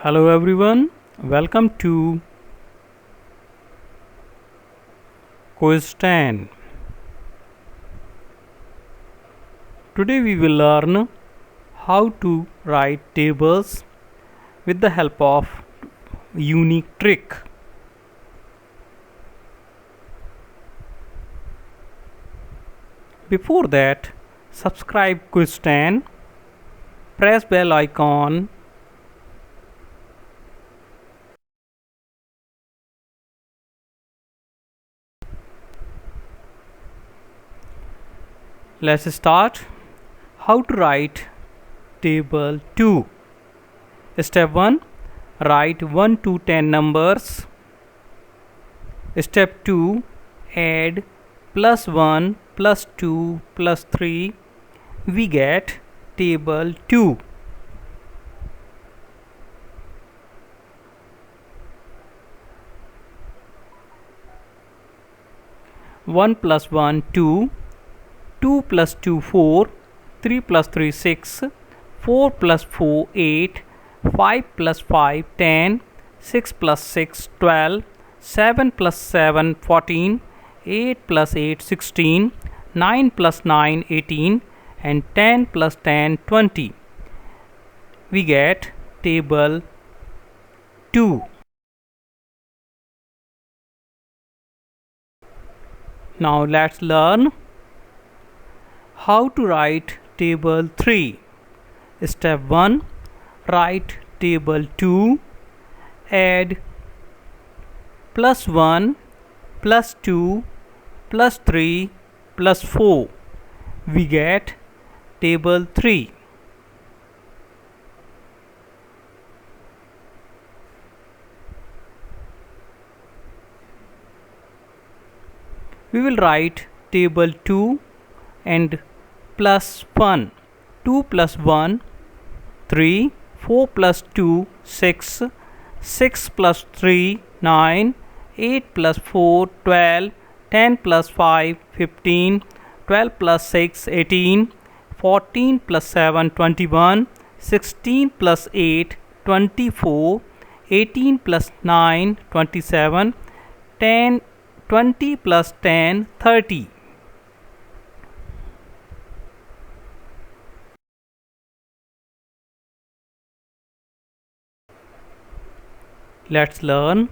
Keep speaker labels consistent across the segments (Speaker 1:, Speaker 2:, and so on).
Speaker 1: Hello everyone, welcome to Quiz 10. Today we will learn how to write tables with the help of unique trick. Before that, subscribe Quiz 10, press bell icon. Let's start. How to write table 2. Step 1. Write 1 to 10 numbers. Step 2. Add plus 1 plus 2 plus 3. We get table 2. One plus 1 2, 2 plus 2 4, 3 plus 3 6, 4 plus 4 8, 5 plus 5 10, 6 plus 6 12, 7 plus 7 14, 8 plus 8 16, 9 plus 9 18, and 10 plus 10 20. We get table 2. Now let's learn how to write table 3. Step 1. Write table 2. Add plus 1 plus 2 plus 3 plus 4. We get table 3. We will write table 2 and plus 1. 2 plus 1 3, 4 plus 2 6, 6 plus 3 9, 8 plus 4 12, 10 plus 5 15, 12 plus 6 18, 14 plus 7 21, 16 plus 8 24, 18 plus 9 27, 10 20 plus 10 30. Let's learn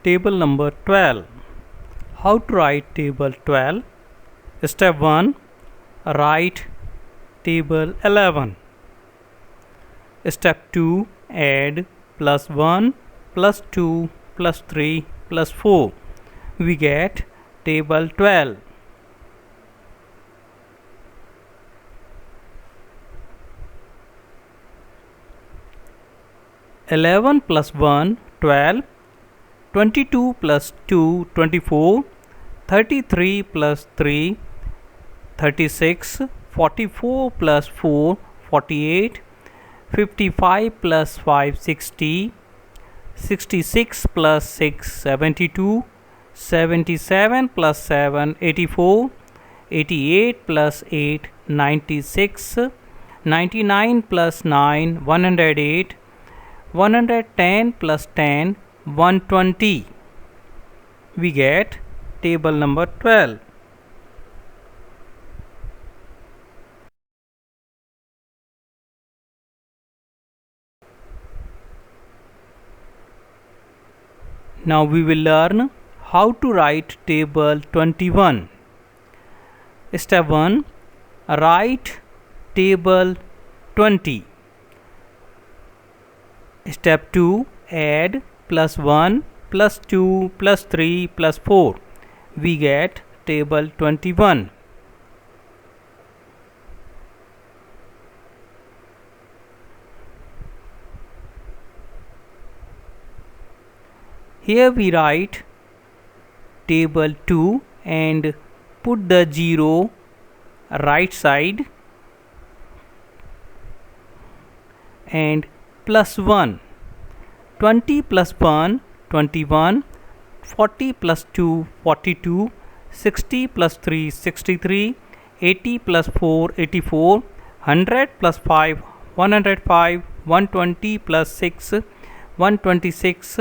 Speaker 1: table number 12. How to write table 12? Step 1. Write table 11. Step 2. Add plus 1 plus 2 plus 3 plus 4. We get table 12. Eleven plus 1 12, 22 plus 2 24, 33 plus 3 36, 44 plus 4 48, 55 plus 5 60, 66 plus 6 72, 77 plus 7 84, 88 plus 8 96, 99 plus 9 108, 110 plus 10 120. We get table number 12. Now we will learn how to write table 21. Step 1. Write table 20. Step 2. Add plus 1 plus 2 plus 3 plus 4. We get table 21. Here we write table 2 and put the 0 right side and plus 1. 20 plus 1 21, 40 plus 2 42, 60 plus 3 63, 80 plus 4 84, 100 plus 5 105, 120 plus 6, 126,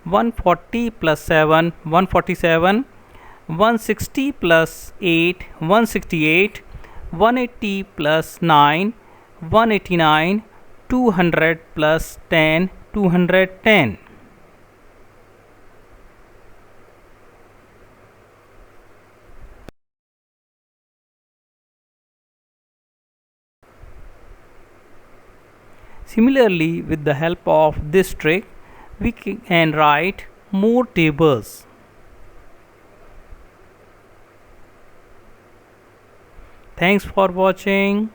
Speaker 1: 140 plus 7, 147, 160 plus 8, 168, 180 plus 9, 189, 200 plus 10, 210. Similarly, with the help of this trick, we can write more tables. Thanks for watching.